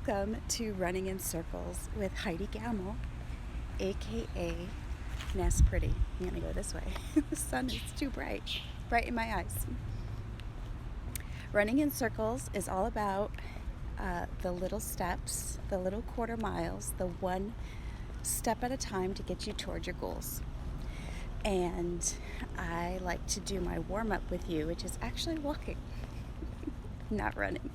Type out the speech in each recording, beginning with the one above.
Welcome to Running in Circles with Heidi Gammill, aka Nest Pretty. I'm gonna go this way. The sun is too bright in my eyes. Running in Circles is all about the little steps, the little quarter miles, the one step at a time to get you toward your goals. And I like to do my warm-up with you, which is actually walking, not running.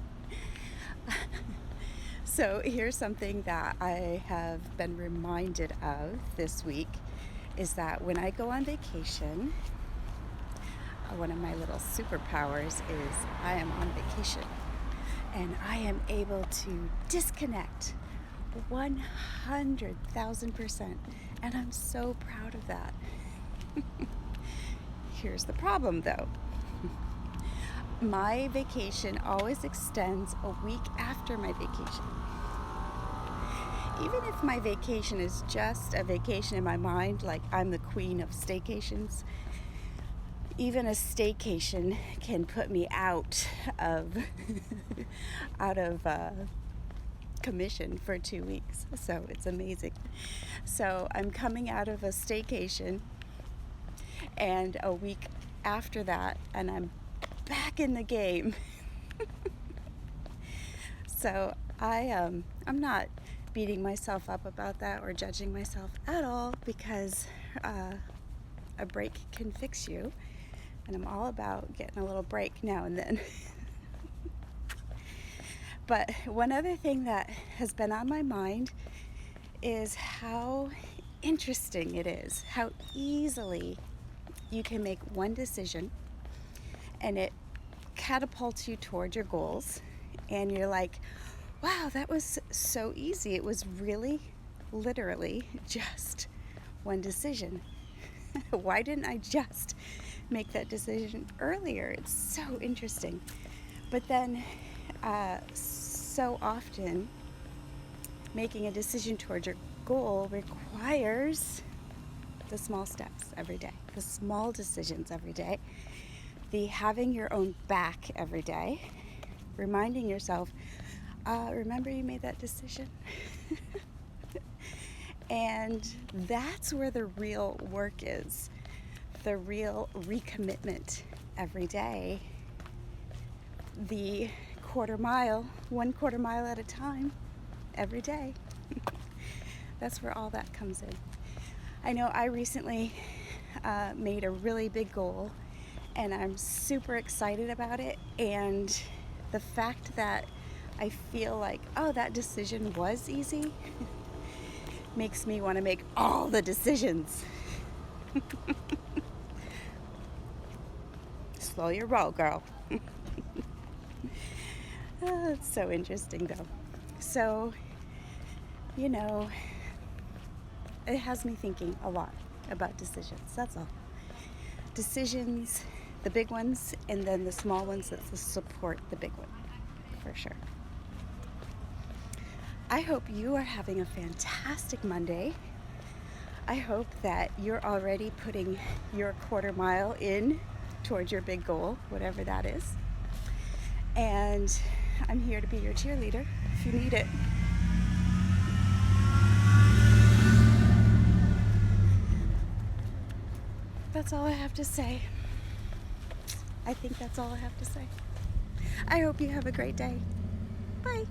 So here's something that I have been reminded of this week, is that when I go on vacation, one of my little superpowers is I am on vacation and I am able to disconnect 100,000%, and I'm so proud of that. Here's the problem though. My vacation always extends a week after my vacation. Even if my vacation is just a vacation in my mind, like I'm the queen of staycations, even a staycation can put me out of commission for 2 weeks. So it's amazing. So I'm coming out of a staycation, and a week after that, and I'm back in the game. So I'm not beating myself up about that or judging myself at all, because a break can fix you, and I'm all about getting a little break now and then. But one other thing that has been on my mind is how interesting it is, how easily you can make one decision and it catapults you toward your goals, and you're like, wow, that was so easy. It was really literally just one decision. Why didn't I just make that decision earlier? It's so interesting. But then so often making a decision toward your goal requires the small steps every day, the small decisions every day, the having your own back every day, reminding yourself, remember you made that decision? And that's where the real work is, the real recommitment every day, the one quarter mile at a time every day. That's where all that comes in. I know I recently made a really big goal, and I'm super excited about it, and the fact that I feel like, oh, that decision was easy makes me want to make all the decisions. Slow your roll, girl. It's so interesting though. So, it has me thinking a lot about decisions. That's all. Decisions, the big ones, and then the small ones that support the big one, for sure. I hope you are having a fantastic Monday. I hope that you're already putting your quarter mile in towards your big goal, whatever that is. And I'm here to be your cheerleader if you need it. That's all I have to say. I think that's all I have to say. I hope you have a great day. Bye.